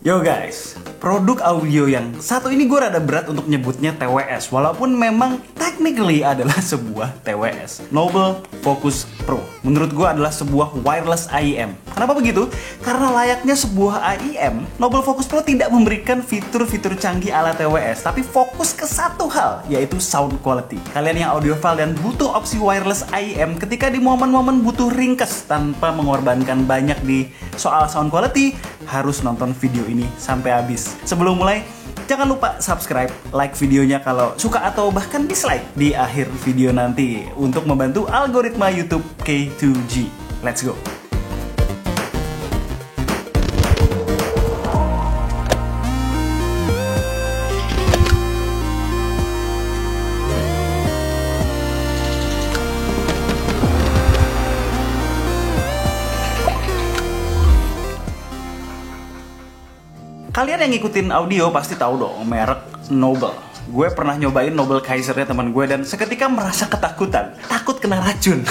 Yo guys, produk audio yang satu ini gue rada berat untuk nyebutnya TWS, walaupun memang technically adalah sebuah TWS, Noble Focus Pro. Menurut gue adalah sebuah wireless AIM. Kenapa begitu? Karena layaknya sebuah AIM, Noble Focus Pro tidak memberikan fitur-fitur canggih ala TWS, tapi fokus ke satu hal, yaitu sound quality. Kalian yang audiophile dan butuh opsi wireless AIM ketika di momen-momen butuh ringkes tanpa mengorbankan banyak di soal sound quality, harus nonton video ini sampai habis. Sebelum mulai, jangan lupa subscribe, like videonya kalau suka atau bahkan dislike di akhir video nanti untuk membantu algoritma YouTube K2G. Let's go! Kalian yang ngikutin audio pasti tahu dong merek Noble. Gue pernah nyobain Noble Kaisernya teman gue dan seketika merasa ketakutan, takut kena racun.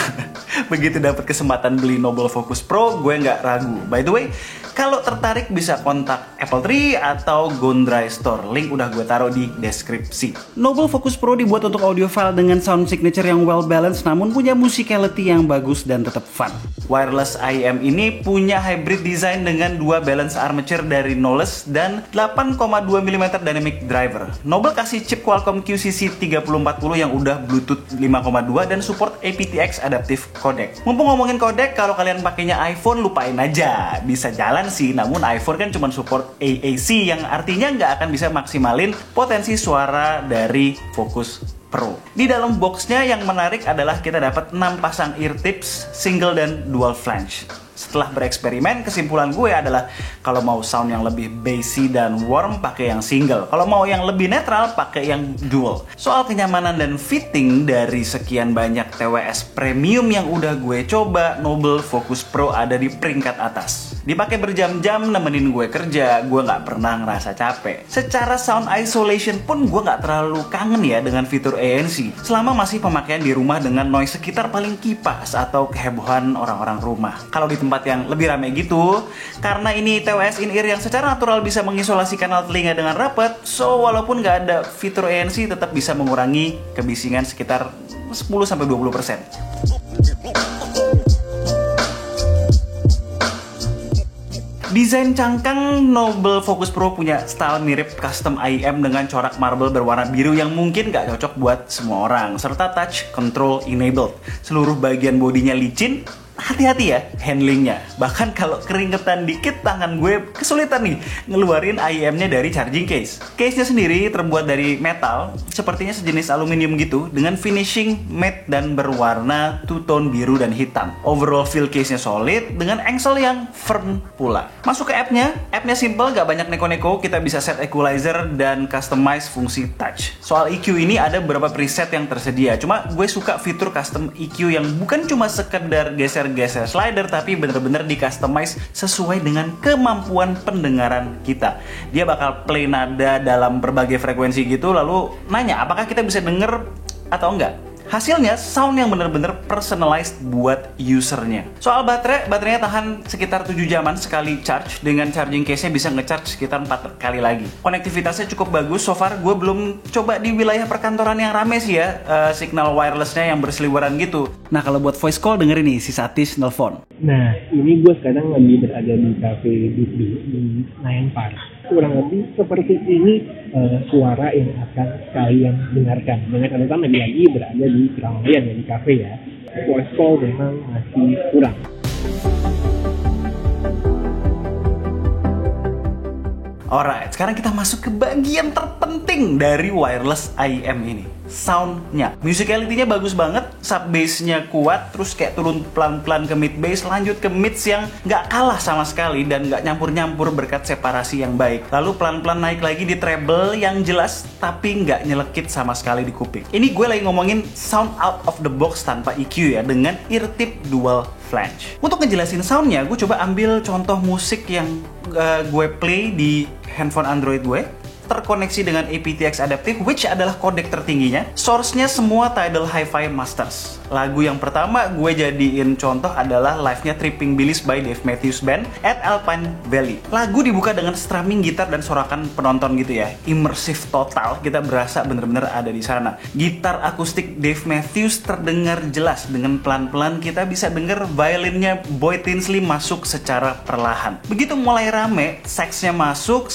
Begitu dapat kesempatan beli Noble Focus Pro, gue nggak ragu. By the way, kalau tertarik bisa kontak Apple Tree atau Gondry Store. Link udah gue taruh di deskripsi. Noble Focus Pro dibuat untuk audiophile dengan sound signature yang well balanced namun punya musicality yang bagus dan tetap fun. Wireless AIM ini punya hybrid design dengan dua balance armature dari Knowles dan 8,2 mm dynamic driver. Noble kasih chip Qualcomm QCC 3040 yang udah Bluetooth 5,2 dan support aptX adaptive codec. Mumpung ngomongin codec, kalau kalian pakainya iPhone lupain aja. Bisa jalan sih, namun iPhone kan cuma support AAC yang artinya nggak akan bisa maksimalin potensi suara dari Focus Pro. Di dalam boxnya yang menarik adalah kita dapat 6 pasang ear tips, single dan dual flange. Setelah bereksperimen, kesimpulan gue adalah kalau mau sound yang lebih bassy dan warm pakai yang single. Kalau mau yang lebih netral pakai yang dual. Soal kenyamanan dan fitting dari sekian banyak TWS premium yang udah gue coba, Noble Focus Pro ada di peringkat atas. Dipakai berjam-jam nemenin gue kerja, gue nggak pernah ngerasa capek. Secara sound isolation pun gue nggak terlalu kangen ya dengan fitur ANC. Selama masih pemakaian di rumah dengan noise sekitar paling kipas atau kehebohan orang-orang rumah. Kalau di tempat yang lebih ramai gitu, karena ini TWS in-ear yang secara natural bisa mengisolasi kanal telinga dengan rapat, so walaupun nggak ada fitur ANC tetap bisa mengurangi kebisingan sekitar 10-20%. Desain cangkang Noble Focus Pro punya style mirip custom AIM dengan corak marble berwarna biru yang mungkin gak cocok buat semua orang, serta touch control enabled. Seluruh bagian bodinya licin. Hati-hati ya handlingnya. Bahkan kalau keringetan dikit tangan gue kesulitan nih ngeluarin AIM-nya dari charging case. Case-nya sendiri terbuat dari metal, sepertinya sejenis aluminium gitu, dengan finishing matte dan berwarna two-tone biru dan hitam. Overall feel case-nya solid dengan engsel yang firm pula. Masuk ke app-nya simple, gak banyak neko-neko. Kita bisa set equalizer dan customize fungsi touch. Soal EQ ini ada beberapa preset yang tersedia. Cuma gue suka fitur custom EQ yang bukan cuma sekedar geser slider tapi bener-bener di customize sesuai dengan kemampuan pendengaran kita. Dia bakal play nada dalam berbagai frekuensi gitu lalu nanya apakah kita bisa denger atau enggak. Hasilnya sound yang bener-bener personalized buat usernya. Soal baterainya tahan sekitar 7 jaman sekali charge. Dengan charging case-nya bisa ngecharge sekitar 4 kali lagi. Konektivitasnya cukup bagus. So far gue belum coba di wilayah perkantoran yang rame sih ya, signal wirelessnya yang berseliweran gitu. Nah kalau buat voice call dengerin nih si Satis nelfon. Nah ini gue sekarang lagi berada di cafe di Senayan Park. Kurang lebih seperti ini suara yang akan kalian dengarkan. Dengan catatan lagi berada di keramaian ya, di cafe ya. Voice call memang masih kurang. Alright, sekarang kita masuk ke bagian terpenting dari wireless AIM ini. Soundnya, musicality-nya bagus banget, sub bass-nya kuat, terus kayak turun pelan-pelan ke mid bass, lanjut ke mids yang nggak kalah sama sekali dan nggak nyampur-nyampur berkat separasi yang baik. Lalu pelan-pelan naik lagi di treble yang jelas tapi nggak nyelekit sama sekali di kuping. Ini gue lagi ngomongin sound out of the box tanpa EQ ya, dengan ear tip dual flange. Untuk ngejelasin soundnya, gue coba ambil contoh musik yang gue play di handphone Android gue. terkoneksi dengan aptX Adaptive, which adalah kodek tertingginya. Source-nya semua Tidal Hi-Fi Masters. Lagu yang pertama gue jadiin contoh adalah live-nya Tripping Billies by Dave Matthews Band at Alpine Valley. Lagu dibuka dengan strumming gitar dan sorakan penonton gitu ya. Immersive total, kita berasa bener-bener ada di sana. Gitar akustik Dave Matthews terdengar jelas. Dengan pelan-pelan kita bisa denger violinnya Boy Tinsley masuk secara perlahan. Begitu mulai rame, saxnya masuk,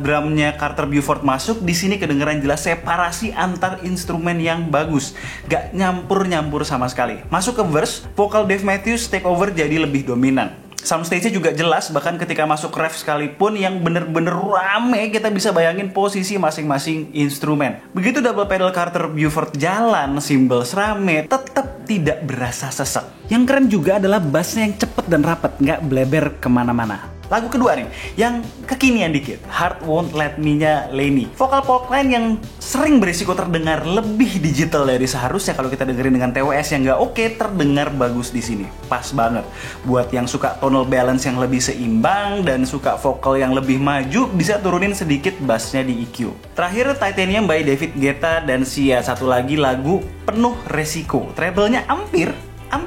drumnya Carter Beauford masuk. Di sini kedengeran jelas separasi antar instrumen yang bagus. Gak nyampur-nyampur sama sekali. Masuk ke verse, vokal Dave Matthews take over jadi lebih dominan. Soundstage-nya juga jelas, bahkan ketika masuk ref sekalipun yang bener-bener rame, kita bisa bayangin posisi masing-masing instrumen. Begitu double pedal Carter Beauford jalan, cymbals rame, tetap tidak berasa sesek. Yang keren juga adalah bassnya yang cepet dan rapet, nggak bleber kemana-mana. Lagu kedua nih, yang kekinian dikit, Heart Won't Let Me-nya Lenny. Vokal Paul Klein yang sering berisiko terdengar lebih digital dari seharusnya kalau kita dengerin dengan TWS yang nggak oke, terdengar bagus di sini. Pas banget. Buat yang suka tonal balance yang lebih seimbang dan suka vokal yang lebih maju, bisa turunin sedikit bassnya di EQ. Terakhir, Titanium by David Guetta dan Sia. Satu lagi lagu penuh resiko. Treble-nya hampir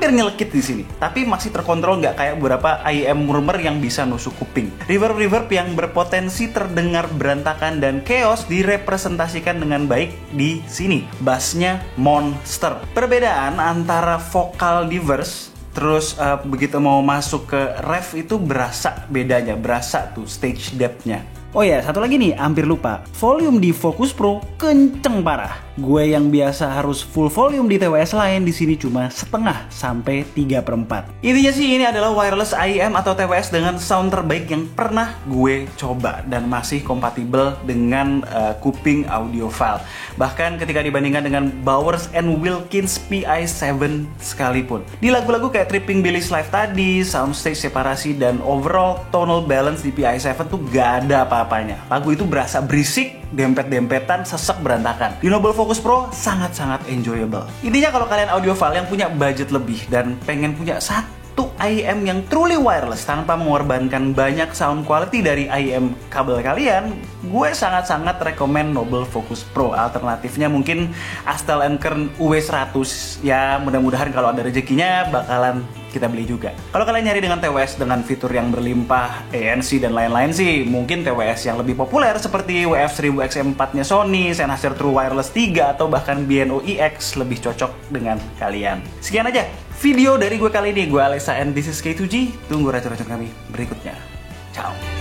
nyelekit di sini, tapi masih terkontrol, nggak kayak beberapa IEM murmur yang bisa nusuk kuping. Reverb yang berpotensi terdengar berantakan dan chaos direpresentasikan dengan baik di sini. Bassnya monster. Perbedaan antara vokal di verse terus begitu mau masuk ke ref itu berasa bedanya, berasa tuh stage depth-nya. Oh ya, satu lagi nih, hampir lupa. Volume di Focus Pro kenceng parah. Gue yang biasa harus full volume di TWS lain, di sini cuma setengah sampai 3/4. Intinya sih ini adalah wireless IEM atau TWS dengan sound terbaik yang pernah gue coba dan masih kompatibel dengan kuping audiophile. Bahkan ketika dibandingkan dengan Bowers and Wilkins PI7 sekalipun. Di lagu-lagu kayak Tripping Billies Live tadi, soundstage separasi dan overall tonal balance di PI7 tuh gak ada apa-apanya. Lagu itu berasa berisik, dempet-dempetan, sesek berantakan. Di Noble Focus Pro sangat-sangat enjoyable. Intinya kalau kalian audiophile yang punya budget lebih dan pengen punya satu IEM yang truly wireless tanpa mengorbankan banyak sound quality dari IEM kabel kalian, gue sangat-sangat rekomen Noble Focus Pro. Alternatifnya mungkin Astel Kern UW100. Ya mudah-mudahan kalau ada rezekinya bakalan kita beli juga. Kalau kalian nyari dengan TWS dengan fitur yang berlimpah, ANC dan lain-lain sih, mungkin TWS yang lebih populer seperti WF-1000XM4-nya Sony, Sennheiser True Wireless 3, atau bahkan B&O EX lebih cocok dengan kalian. Sekian aja video dari gue kali ini. Gue Alessa and this is K2G. Tunggu racun-racun kami berikutnya. Ciao.